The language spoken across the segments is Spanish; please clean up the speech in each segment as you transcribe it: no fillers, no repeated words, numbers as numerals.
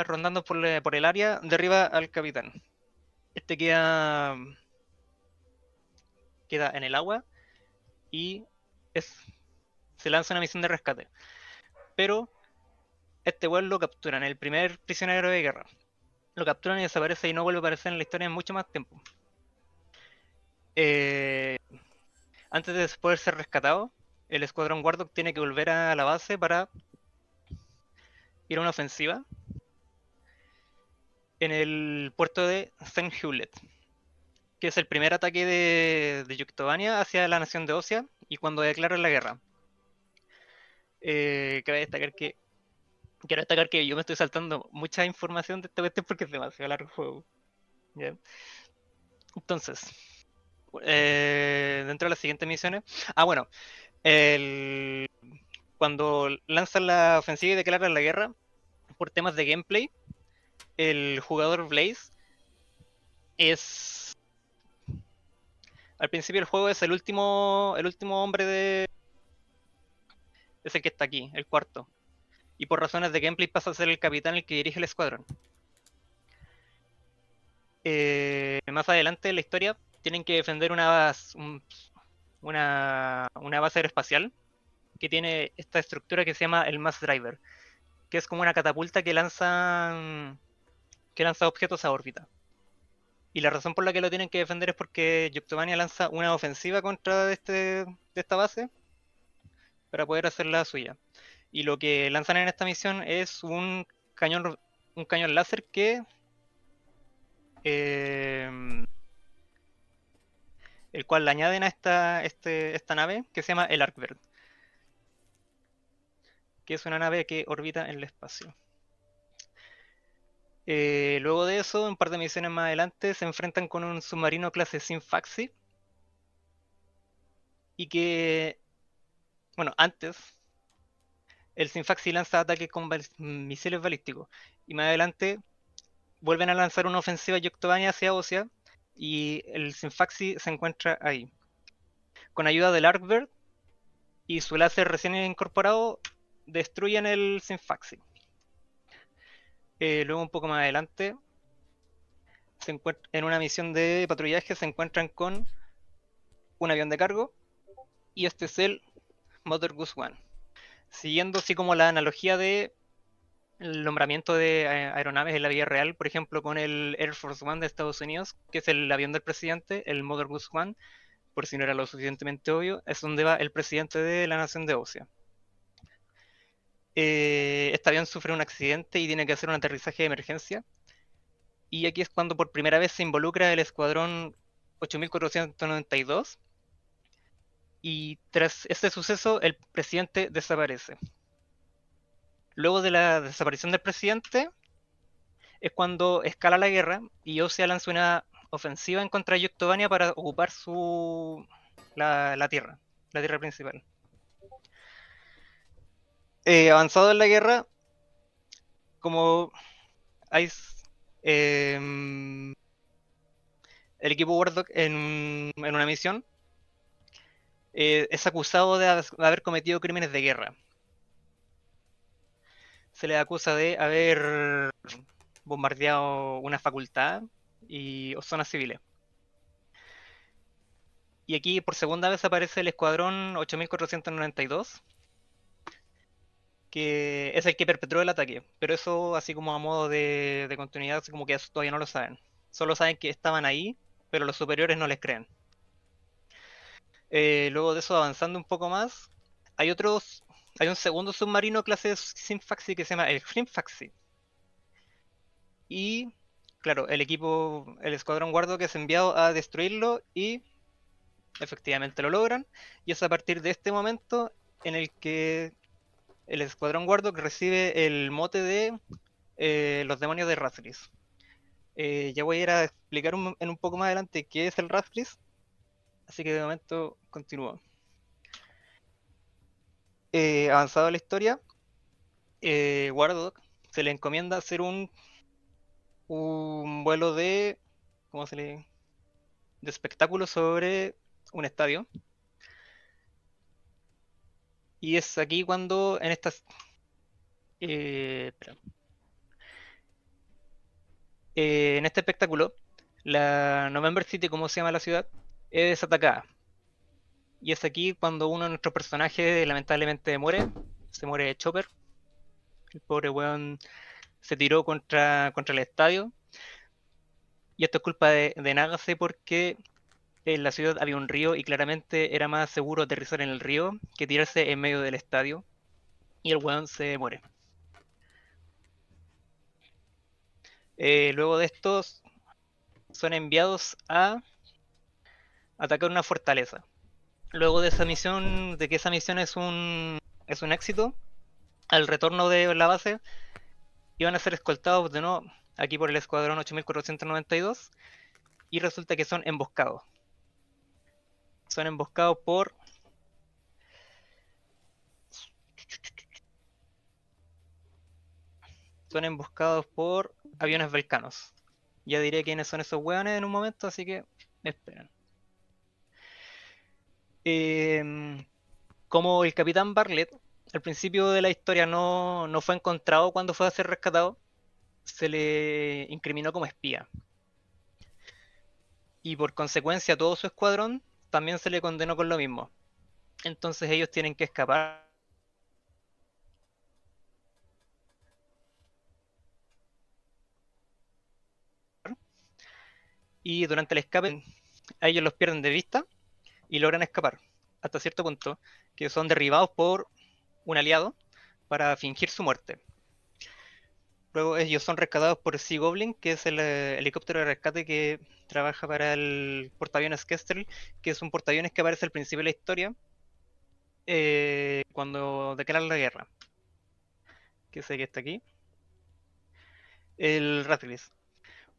rondando por el área, derriba al capitán. Este queda en el agua y es, se lanza una misión de rescate. Pero este weón lo capturan, el primer prisionero de guerra. Lo capturan y desaparece y no vuelve a aparecer en la historia en mucho más tiempo. Eh, Antes de poder ser rescatado, el escuadrón Wardock tiene que volver a la base para ir a una ofensiva en el puerto de St. Hewlett, que es el primer ataque de Yuctovania hacia la nación de Osia y cuando declaran la guerra. Cabe destacar que quiero destacar que yo me estoy saltando mucha información de esta cuestión porque es demasiado largo el juego. ¿Ya? Entonces, dentro de las siguientes misiones. Bueno, el, cuando lanzan la ofensiva y declaran la guerra, por temas de gameplay, el jugador Blaze es. Al principio del juego es el último hombre de. Es el que está aquí, el cuarto. Y por razones de gameplay pasa a ser el capitán el que dirige el escuadrón. Más adelante en la historia tienen que defender una base aeroespacial que tiene esta estructura que se llama el Mass Driver, que es como una catapulta que lanza objetos a órbita. Y la razón por la que lo tienen que defender es porque Yuctovania lanza una ofensiva contra de esta base para poder hacer la suya. Y lo que lanzan en esta misión es un cañón láser eh, el cual le añaden a esta nave que se llama el Arcbird, que es una nave que orbita en el espacio. Luego de eso, un par de misiones más adelante, se enfrentan con un submarino clase Sinfaxi y bueno, antes, el Sinfaxi lanza ataques con misiles balísticos y más adelante vuelven a lanzar una ofensiva Yoctovania hacia Osia y el Sinfaxi se encuentra ahí. Con ayuda del Arcbird y su láser recién incorporado, destruyen el Sinfaxi. Luego un poco más adelante, en una misión de patrullaje se encuentran con un avión de cargo y este es el Mother Goose One. Siguiendo así como la analogía de el nombramiento de aeronaves en la vida real, por ejemplo, con el Air Force One de Estados Unidos, que es el avión del presidente, el Mother Goose One, por si no era lo suficientemente obvio, es donde va el presidente de la nación de Osia. Este avión sufre un accidente y tiene que hacer un aterrizaje de emergencia. Y aquí es cuando por primera vez se involucra el escuadrón 8492. Y tras este suceso, el presidente desaparece. Luego de la desaparición del presidente, es cuando escala la guerra y Osia lanza una ofensiva en contra de Yuctovania para ocupar la tierra principal. Avanzado en la guerra, como hay eh, el equipo Wardock en una misión, es acusado de haber cometido crímenes de guerra. Se le acusa de haber bombardeado una facultad o zonas civiles. Y aquí por segunda vez aparece el escuadrón 8492, que es el que perpetró el ataque. Pero eso así como a modo de continuidad, así como que eso todavía no lo saben. Solo saben que estaban ahí, pero los superiores no les creen. Luego de eso, avanzando un poco más, hay un segundo submarino clase Sinfaxi que se llama el Hrimfaxi. Y claro, el escuadrón guardo que es enviado a destruirlo y efectivamente lo logran. Y es a partir de este momento en el que el escuadrón guardo que recibe el mote de los demonios de Razgris. Ya voy a ir a explicar en un poco más adelante qué es el Razgris, así que de momento continúo. Avanzado la historia, Wardock se le encomienda hacer un vuelo ¿cómo se le? De espectáculo sobre un estadio. Y es aquí cuando en estas. Espera. En este espectáculo, la November City, como se llama la ciudad, es atacada. Y es aquí cuando uno de nuestros personajes lamentablemente muere. Se muere Chopper. El pobre weón se tiró contra el estadio. Y esto es culpa de Nagase porque en la ciudad había un río y claramente era más seguro aterrizar en el río que tirarse en medio del estadio. Y el weón se muere. Luego de estos son enviados a atacar una fortaleza. Luego de esa misión, de que esa misión es un éxito, al retorno de la base iban a ser escoltados de nuevo aquí por el escuadrón 8492 y resulta que son emboscados. Son emboscados por aviones Belcanos. Ya diré quiénes son esos hueones en un momento, así que esperen. Como el capitán Bartlett al principio de la historia no fue encontrado cuando fue a ser rescatado, se le incriminó como espía. Y por consecuencia todo su escuadrón también se le condenó con lo mismo. Entonces ellos tienen que escapar y durante el escape a ellos los pierden de vista y logran escapar hasta cierto punto, que son derribados por un aliado para fingir su muerte. Luego ellos son rescatados por Sea Goblin, que es el helicóptero de rescate que trabaja para el portaaviones Kestrel, que es un portaaviones que aparece al principio de la historia cuando declaran la guerra, que sé que está aquí. El Ratcliffe.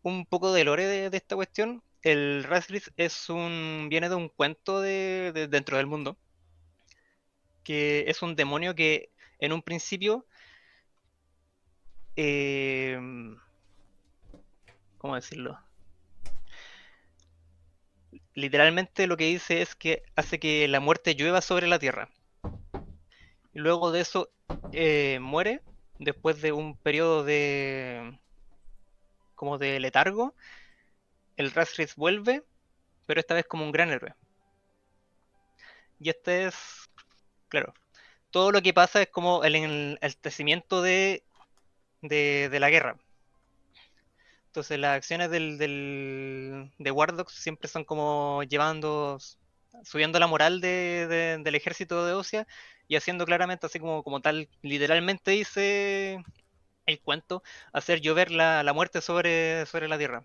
Un poco de lore de esta cuestión. El Ratcliffe viene de un cuento dentro del mundo, que es un demonio que en un principio, eh, ¿cómo decirlo? Literalmente lo que dice es que hace que la muerte llueva sobre la tierra. Y luego de eso muere después de un periodo como de letargo. El Ratcliffe vuelve, pero esta vez como un gran héroe. Y este es, claro, todo lo que pasa es como el enaltecimiento de la guerra. Entonces las acciones de War Dogs siempre son como subiendo la moral del ejército de Ocia y haciendo claramente, así como tal, literalmente dice el cuento, hacer llover la muerte sobre la tierra.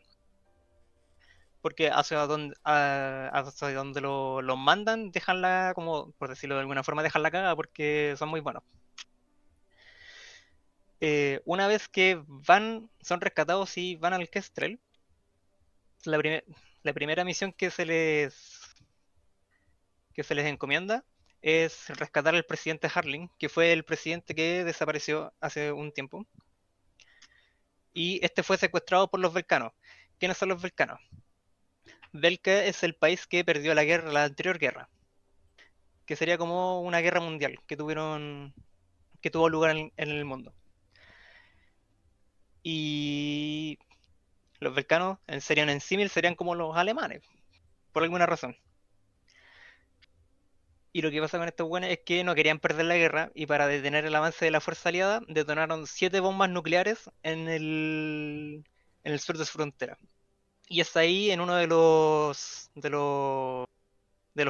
Porque hacia donde los mandan, dejanla, como, por decirlo de alguna forma, dejan la caga porque son muy buenos. Una vez que son rescatados y van al Kestrel, la, primer- la primera misión que se les encomienda es rescatar al presidente Harling, que fue el presidente que desapareció hace un tiempo. Y este fue secuestrado por los Velcanos. ¿Quiénes son los Velcanos? Velka es el país que perdió la anterior guerra, que sería como una guerra mundial que tuvo lugar en el mundo. Y los Velcanos serían en símil, serían como los alemanes, por alguna razón. Y lo que pasa con estos buenos es que no querían perder la guerra y para detener el avance de la fuerza aliada detonaron 7 bombas nucleares en el sur de su frontera. Y es ahí en uno de los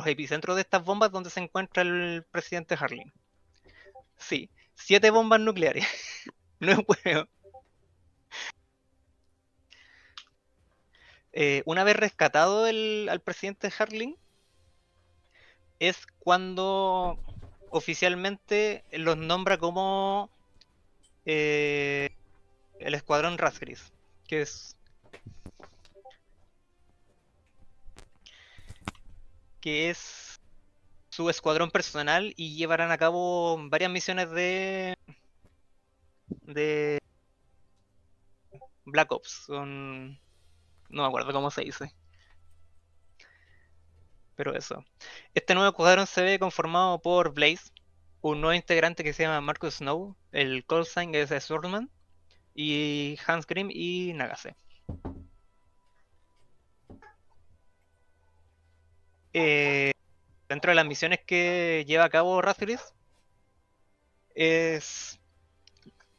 epicentros de estas bombas donde se encuentra el presidente Harling. Sí, 7 bombas nucleares. No es huevo. Una vez rescatado al presidente Harling es cuando oficialmente los nombra como eh, el escuadrón Razgris, que es su escuadrón personal y llevarán a cabo varias misiones de Black Ops. No me acuerdo cómo se dice, pero eso. Este nuevo escuadrón se ve conformado por Blaze, un nuevo integrante que se llama Marcus Snow, el call sign es Swordman, y Hans Grimm y Nagase. Eh, Dentro de las misiones que lleva a cabo Razorus es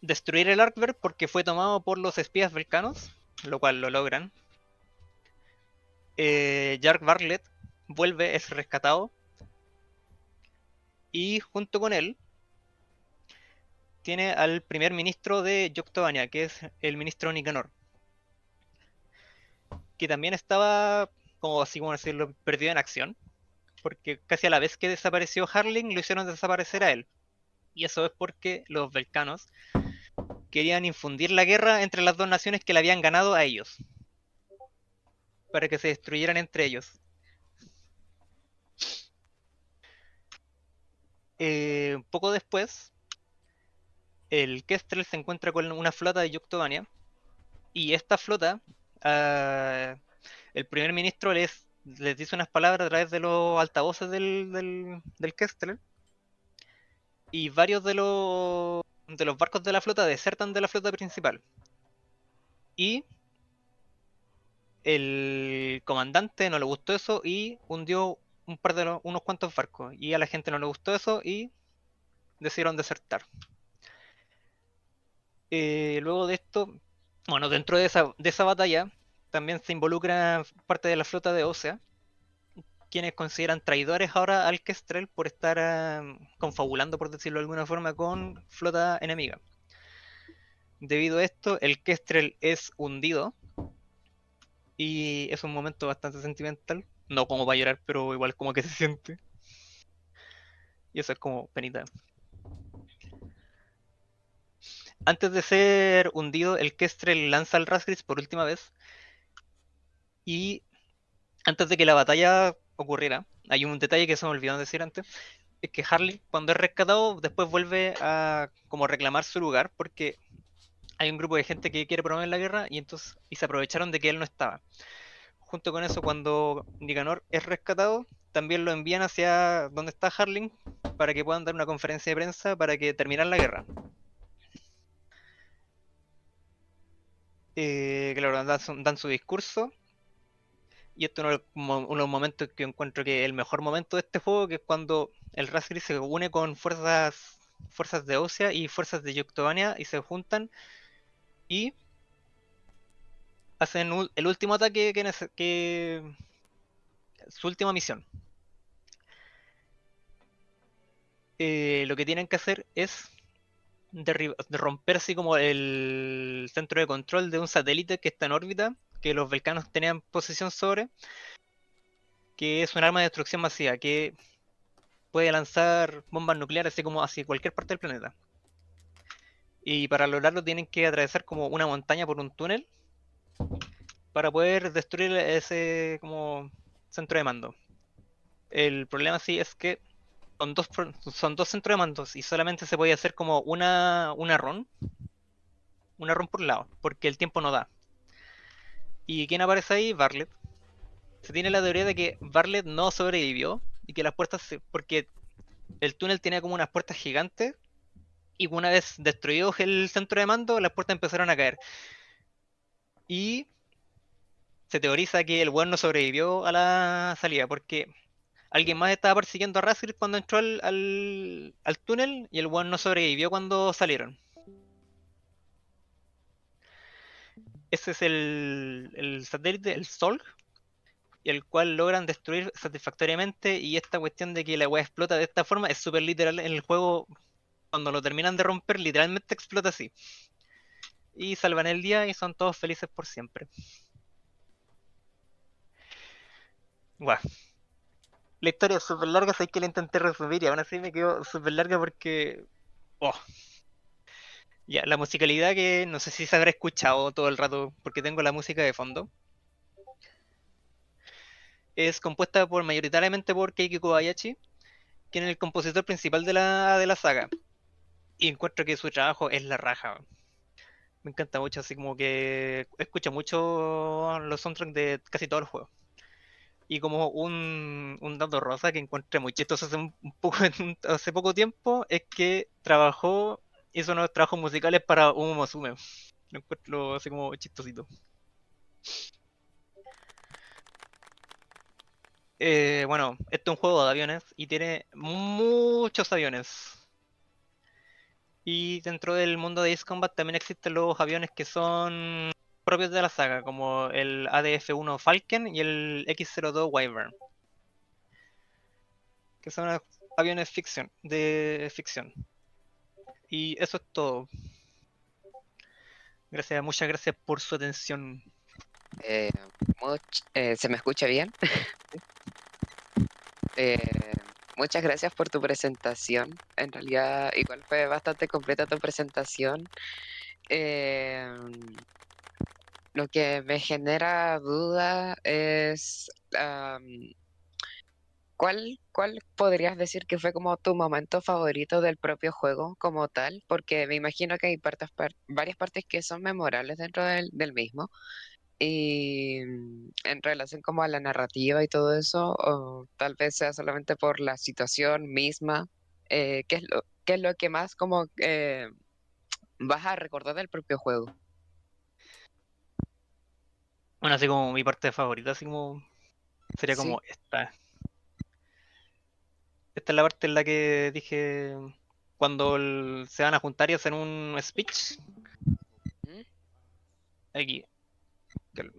destruir el Arcberg porque fue tomado por los espías vulcanos, lo cual lo logran. Jark Bartlett vuelve, es rescatado, y junto con él tiene al primer ministro de Yoctovania, que es el ministro Nicanor, que también estaba, como así como decirlo, perdido en acción, porque casi a la vez que desapareció Harling, lo hicieron desaparecer a él. Y eso es porque los Velcanos querían infundir la guerra entre las dos naciones que le habían ganado a ellos, para que se destruyeran entre ellos. Poco después, el Kestrel se encuentra con una flota de Yoctovania, y esta flota, uh, el primer ministro les dice unas palabras a través de los altavoces del Kestrel, y varios de los barcos de la flota desertan de la flota principal. Y el comandante no le gustó eso y hundió unos cuantos barcos. Y a la gente no le gustó eso y decidieron desertar. Luego de esto, bueno, dentro de esa batalla también se involucra parte de la flota de Osea, quienes consideran traidores ahora al Kestrel por estar confabulando, por decirlo de alguna forma, con flota enemiga. Debido a esto, el Kestrel es hundido y es un momento bastante sentimental. No como para llorar, pero igual como que se siente. Y eso es como penita. Antes de ser hundido, el Kestrel lanza al Razgris por última vez. Y antes de que la batalla ocurriera, hay un detalle que se me olvidó decir antes. Es que Harley, cuando es rescatado, después vuelve a como reclamar su lugar porque hay un grupo de gente que quiere promover la guerra y se aprovecharon de que él no estaba. Junto con eso, cuando Nicanor es rescatado, también lo envían hacia donde está Harling para que puedan dar una conferencia de prensa para que terminar la guerra. Claro, dan su discurso. Y esto es uno de los momentos que encuentro que el mejor momento de este juego, que es cuando el Razgris se une con fuerzas de Osea y fuerzas de Yoctovania y se juntan y hacen el último ataque su última misión. Lo que tienen que hacer es de romper así como el centro de control de un satélite que está en órbita, que los Vulcanos tenían posesión sobre, que es un arma de destrucción masiva, que puede lanzar bombas nucleares así como hacia cualquier parte del planeta. Y para lograrlo tienen que atravesar como una montaña por un túnel para poder destruir ese como centro de mando. El problema sí es que son dos centros de mandos y solamente se puede hacer como una run por lado, porque el tiempo no da. ¿Y quién aparece ahí? Bartlett. Se tiene la teoría de que Bartlett no sobrevivió y que las porque el túnel tenía como unas puertas gigantes y una vez destruido el centro de mando, las puertas empezaron a caer. Y se teoriza que el weón no sobrevivió a la salida porque alguien más estaba persiguiendo a Razor cuando entró al túnel y el weón no sobrevivió cuando salieron. Ese es el satélite, el Sol, y el cual logran destruir satisfactoriamente. Y esta cuestión de que la weá explota de esta forma es súper literal en el juego. Cuando lo terminan de romper, literalmente explota así. Y salvan el día y son todos felices por siempre. Guau. La historia es súper larga, sé que la intenté resumir y aún así me quedó súper larga porque. Oh, ya, la musicalidad que no sé si se habrá escuchado todo el rato porque tengo la música de fondo. Es compuesta mayoritariamente por Keiki Kobayashi, quien es el compositor principal de la saga. Y encuentro que su trabajo es la raja. Me encanta mucho, así como que escucho mucho los soundtracks de casi todos los juegos. Y como un dato rosa que encontré muy chistoso hace poco tiempo, es que hizo unos trabajos musicales para Umo Musume. Lo encuentro así como chistosito. Bueno, este es un juego de aviones y tiene muchos aviones. Y dentro del mundo de Ace Combat también existen los aviones que son propios de la saga, como el ADF-1 Falcon y el X-02 Wyvern, que son aviones de ficción. Y eso es todo. Gracias, muchas gracias por su atención. Eh, ¿Se me escucha bien? Eh, Muchas gracias por tu presentación. En realidad, igual fue bastante completa tu presentación. Eh, lo que me genera duda es, ¿cuál podrías decir que fue como tu momento favorito del propio juego como tal? Porque me imagino que hay varias partes que son memorables dentro del mismo. Y en relación como a la narrativa y todo eso, o tal vez sea solamente por la situación misma, qué es lo que más como vas a recordar del propio juego? Bueno, así como mi parte favorita, así como sería Sí. como esta. Esta es la parte en la que dije cuando se van a juntar y hacen un speech. ¿Mm? Aquí. que-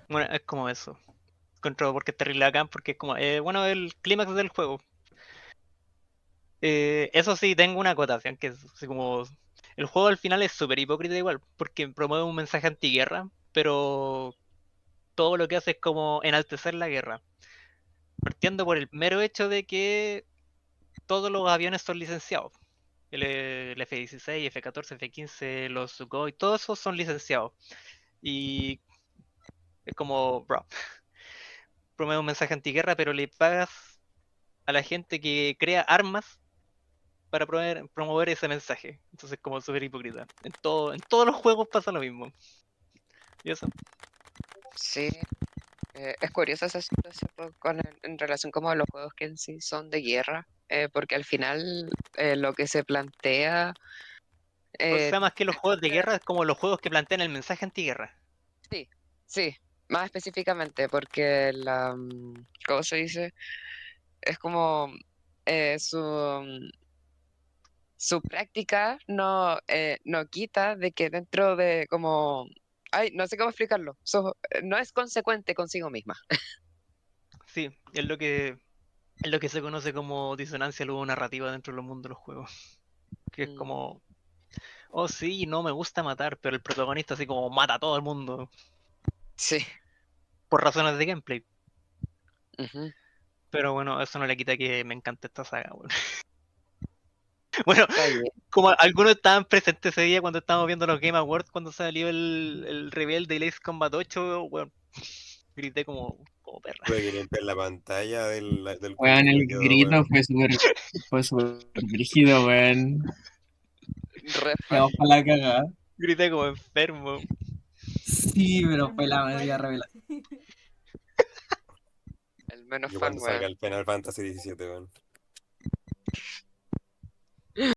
Bueno, es como eso. Encuentro porque es terrible acá, porque es como, bueno, el clímax del juego. Eso sí, tengo una acotación que es así como. El juego al final es súper hipócrita igual, porque promueve un mensaje antiguerra, pero todo lo que hace es como enaltecer la guerra. Partiendo por el mero hecho de que todos los aviones son licenciados. El F-16, F-14, F-15, los Sukhoi, todos esos son licenciados. Y es como, bro, promueve un mensaje antiguerra, pero le pagas a la gente que crea armas para promover ese mensaje. Entonces, como súper hipócrita. En todos los juegos pasa lo mismo. Y eso. Sí, es curiosa esa situación en relación como a los juegos que en sí son de guerra, porque al final lo que se plantea, O eh, sea, más que los juegos de siempre- guerra, es como los juegos que plantean el mensaje antiguerra. sí, sí, más específicamente porque ¿cómo se dice? Es como eh, su, su práctica no quita de que dentro de como, ay, no sé cómo explicarlo, no es consecuente consigo misma. Sí, es lo que se conoce como disonancia luego narrativa dentro del mundo de los juegos. Que es Mm, como, oh sí, no me gusta matar, pero el protagonista así como mata a todo el mundo sí, por razones de gameplay. ujú, Pero bueno, eso no le quita que me encante esta saga, weón. Bueno, está bien. como algunos estaban presentes ese día cuando estábamos viendo los Game Awards, cuando salió el reveal de Ace Combat 8, bueno, grité como perra. Tuve que limpiar la pantalla del Weón, culto el que quedó, grito weón. fue súper brígido, weón. Re fan. Quedamos para la cagada. Grité como enfermo. Sí, pero El fue la menos media fan. revelación. El menos Yo fan, cuando salga weón. el Final Fantasy 17, weón.